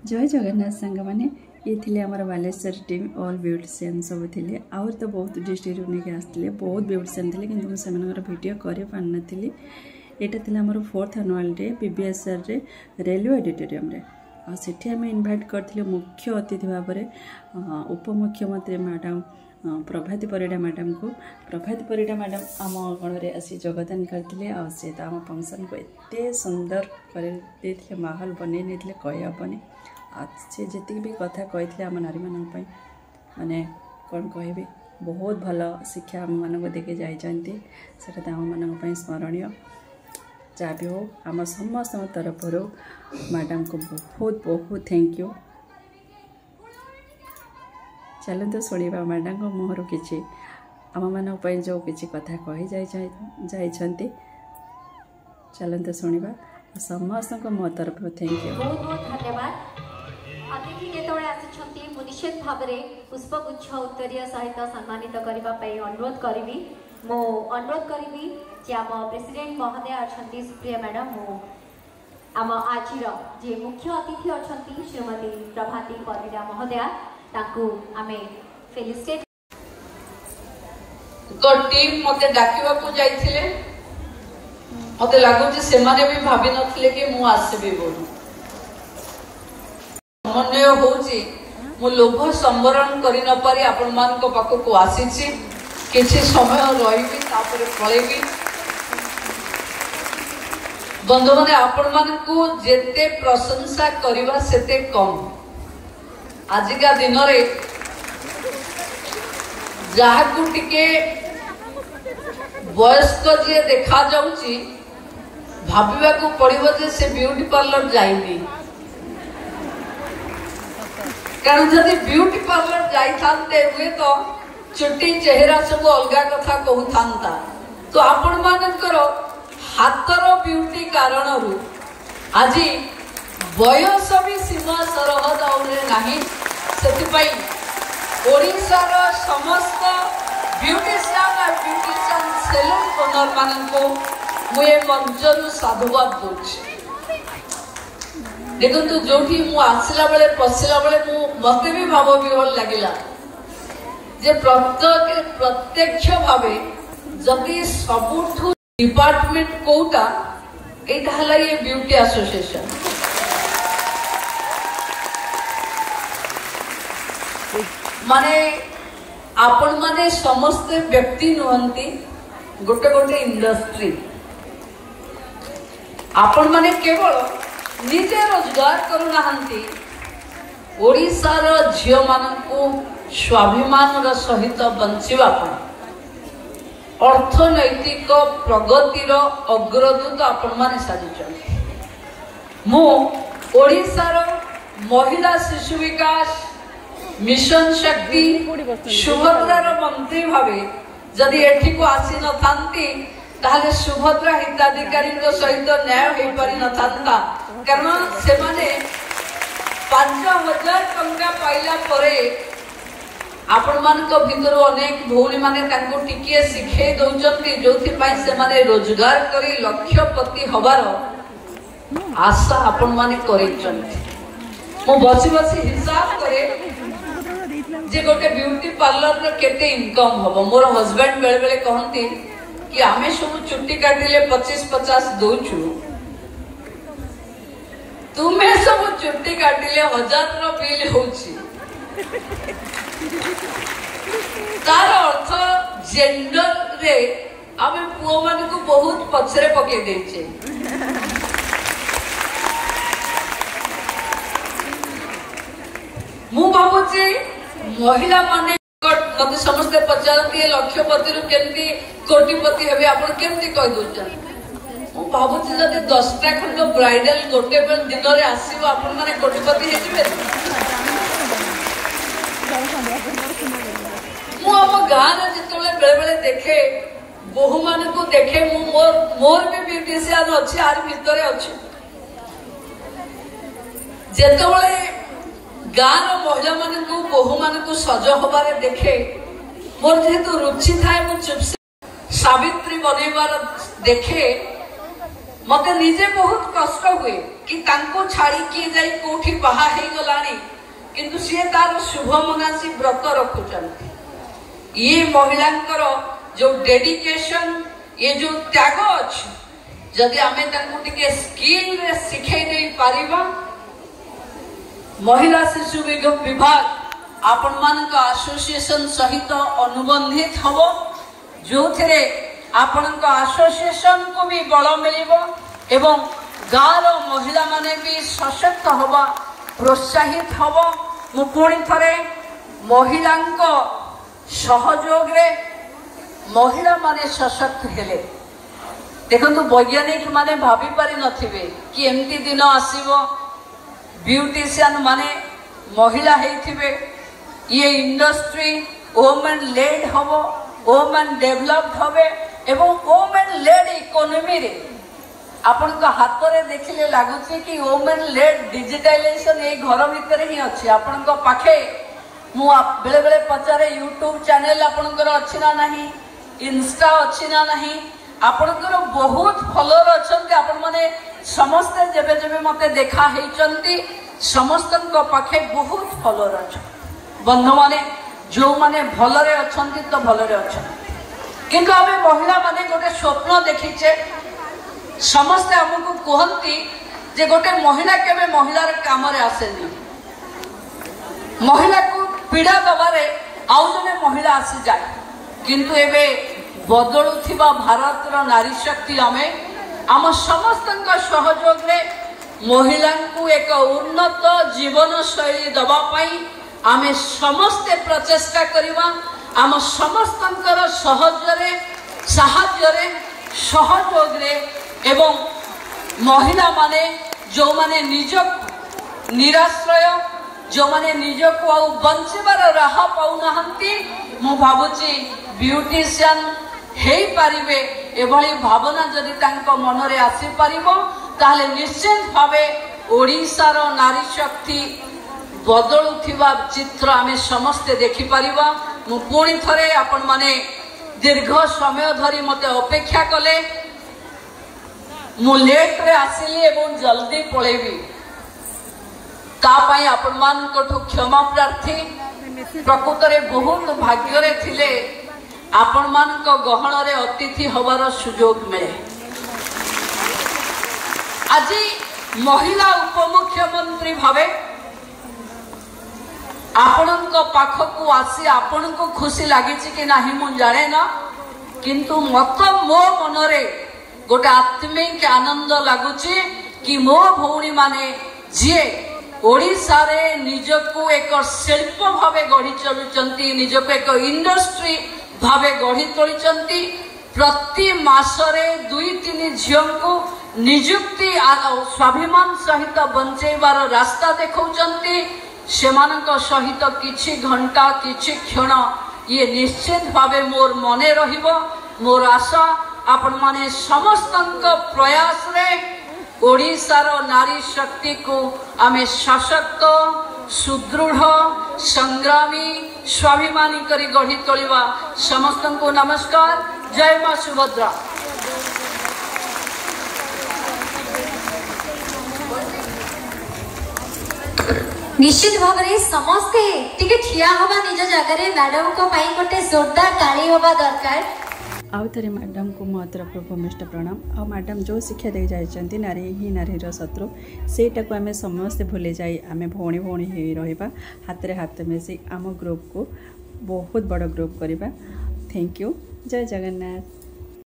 जय जगन्नाथ सांग मैंने ये थे आम बालेश्वर टीम ऑल ब्यूटिशियन सब थे आउर तो बहुत डिस्ट्रिक्ट नहीं आसते बहुत ब्यूटिशियन थे कि मुझे वीडियो कर पार नी यहाँ थी आम 4th एनुअल डे पीबीएसआर रे रेलवे ऑडिटोरियम रे सेठी आम इनभाइट करथिले मुख्य अतिथि भाव में उपमुख्यमंत्री मैडम प्रभाती परिडा मैडम को प्रभाती परिडा मैडम आम गण में आसी जोगदान करते आम फंक्शन को एत सुंदर कर माहौल बन कहबनी से जी भी कथा कही आम नारी मान माने कौन कह बहुत भल शिक्षा आम मान देके जाइए से आम मान स्मरणीय जहाँ भी हो आम समस्त तरफ मैडम को बहुत बहुत थैंक यू। चलते शुणा मैडम को मुहर कि आम मान जो किसी कथा कही जाइए चलते शुणा समस्त को मो तरफ थैंक यू बहुत बहुत धन्यवाद। अतिथि जेतबे आछंती निश्चित भाव में पुष्पगुच्छ उत्तरीय सहित सम्मानित करने अनुरोध करी मो अनुरोध करी जे आम प्रेसिडेंट महोदय अच्छा सुप्रिया मैडम मो आम आज जे मुख्य अतिथि अच्छा श्रीमती प्रभाती परिडा महोदया ताकू आमे फेलिसिटेट टीम मते डाकिबा को जाइथिले मते लागुची से माने भी भाबी नथिले कि मु आसीबी बोलू समन्वय होची मु लोभ संवरण करि न पारी आपण मान को पाको को आसीची किछि समय रहिबी तापर पळेबी बंधु माने आपण मान को जेते प्रशंसा करिवा सेते कम आजिका दिन रे जहा को टिके वयस्क जे देखा जाउची भाबिबा को पड़िबो जे से ब्यूटी पार्लर जाइनी कारण जदि ब्यूटी पार्लर जाई थांते हुए तो चुट्टी चेहरा सब अलगा कथा कहू थांता तो आपण मानकर हाथर ब्यूटी कारणरू आज बयस भी सीमा सरहद आउरे नाही सेतिपई ओडिशार समस्त ब्यूटिशियन और ब्यूटिशियन सेलून ओनर माननको मुए मंचरू साधुवाद दोछि देखो तो जो मु आसला बेले पशिला बेले मते भी भाव विहल लगिला जे प्रत्यक्ष भावे जदि सबुठु डिपार्टमेंट कोटा एटा हला ये ब्यूटी एसोसिएशन माने आपण माने समस्त व्यक्ति नुहंती गोटे गोटे इंडस्ट्री आपण माने केवल निजे रोजगार करूना ओडिशार झियो मानकु स्वाभिमान सहित बंचिबा अर्थनैतिक प्रगतिर अग्रदूत आपण माने साजिछन मु ओडिशार महिला शिशु विकास मिशन शक्ति सुभद्रार मंत्री भावे जदि एठी को आसी न थांती ताहले सुभद्रा हिताधिकारी सहित न्याय हो पारि न थांता कारण से माने 5000 टंका पाइला परे आपण मान को भीतर अनेक भौणी माने तांको टिके सिखे दउचंती जोथि पई से माने रोजगार करी लक्षपति हबार आशा आपण माने करिचंती मु बसी बसी हिसाब करे जे गोटे ब्यूटी पार्लर रे केते इनकम हबो मोर हस्बैंड बेले बेले कहंती कि आमे सब चुट्टी काटिले 25-50 दोछु तुम्हें सब चुट्टी काटिले 1000 रो बिल होची तार अर्थ जेंडर रे आमे पुओ मान को बहुत पछरे पके देछे मु भाबुची महिला माने मते समस्त पचारती लक्षपति रु केमती कोटिपति हेबे आपण केमती कहि दोछन मु भाबुची जदि 10टा खंड ब्राइडल गोटे दिन रे आसीबो आपण माने कोटिपति हे जिवे मु हम गान जितले बेले बेले देखे बहु मान को देखे मु मोर भी ब्यूटिशियन अछि आर भीतर अछि जेतबळे गान महिला मान को बहु मान को सज हबारे देखे मोर जेहेतु रुचि थाए मु चुपसे सावित्री बनैबार देखे मत निजे बहुत कष्ट हुए कि तांको छाड़ी किए जाई कोठी बाहा हे गलानी किंतु सी तार शुभ मनासी व्रत रखुचंती। ये महिलांकर जो डेडिकेशन ये जो त्याग अछि जदि आमे तांको टिके स्किल रे सिखै दे पारिबा महिला शिशु विभाग आपण मान का एसोसिएशन सहित अनुबंधित हबो जो थे आपण का एसोसिएशन को भी बल मिलिबो एवं गाँव महिला माने भी सशक्त हवा प्रोत्साहित हबो। मु पुणी थरे महिला सहयोग रे महिला माने सशक्त हेले देखो वैज्ञानिक माने भाभी पारि नथिबे कि एमती दिन आसीबो ब्यूटिशियन माने महिला हेथिबे ये इंडस्ट्री वोमेन लेड हबो वोमेन डेवलप्ड हबे एवं वोमेन लेड इकोनॉमी रे आपण को हाथ रे देखिले लागुची कि वोमेन लेड डिजिटलाइजेशन ए घर भीतर ही अछि। आपण को पाखे मु बेले बेले पचारे यूट्यूब चैनल आपणकर अछि ना नहीं इंस्टा अछि ना नहीं आपणकर बहुत फॉलोअर अछंती आपण माने समस्त जेबे जेबे मते देखा हेचंती समस्त को पाखे बहुत फॉलोअर अछ बंधु माने जो माने भलरे अछंती तो भलरे अछंती किंतु आमे महिला माने गोटे स्वप्न देखिचे समस्त हमको कहती जे गोटे महिला केबे महिलार काम रे आसेनी महिला को पीड़ा दबारे आउ जने महिला आसी जाए किंतु एबे बदलुथिबा भारतर नारी शक्ति आमे आम समस्त सहयोग रे महिला को एक उन्नत जीवन शैली दबा पाई आमे समस्ते प्रचेष्टा करिवा आम समस्तंकर साहाय्य सहयोग रे एवं महिला माने जो माने निज निराश्रय जो माने निज को आ बंचबार राह पाउ नाहंती मु भाबुची ब्यूटिशियन हेई पारिबे एभली भावना जदि तांको मन रे आसी पारिबो ताले निश्चित भावे ओडिसार नारी शक्ति बदलुथिबा चित्र आमे समस्ते देखि पारिबा। मु पुणी थरे आपण माने दीर्घ समय धरी मते अपेक्षा कले मु लेट रे आसिली एवं जल्दी पळेबी ता पई आपण मान कोठो क्षमा प्रार्थी प्रकृत रे बहुत भाग्य रे थिले आपण मान को गहन रे अतिथि हबार सुयोग मिले। आज महिला उपमुख्यमंत्री भावे आपण को पाख को आसी आपण को खुशी लागी कि नाही मु जाने ना किंतु मत मो मन रे गोटे आत्मिक आनंद लगुची कि मो भौणी माने जे ओडिशा रे निजको एक शिल्प भावे गढ़ी चलुचंती निजको एक इंडस्ट्री भावे गढ़ी तोलिचंती प्रति मासरे 2-3 झियों को नियुक्ति स्वाभिमान सहित बंचेबार रास्ता देखौचंती सेमानक सहित किछि घंटा किछि क्षण ये निश्चित भावे मोर मने रहिबो। मोर आशा आपण माने समस्त प्रयास रे ओडिशार नारी शक्ति को आमे सशक्त सुदृढ़ संग्रामी स्वाभिमानी करी गढ़ी तोलिबा। समस्त को नमस्कार। जय मां सुभद्रा। निश्चित भाव में समस्ते टिके ठिया हवा निज जगह रे मैडम को पाई गोटे जोरदार ताली हवा दरकार। आउ थे मैडम को मो तरफ भूमिष्ठ प्रणाम। आ मैडम जो शिक्षा दे जाइछंती नारी ही नारीर शत्रु सेटा को आमे समस्ते भूले जाई आमे भौणी भौणी ही रहिबा हाथ रे हाथ मिसी आम ग्रुप को बहुत बड़ ग्रुप करिबा। Thank you. जय जगन्नाथ।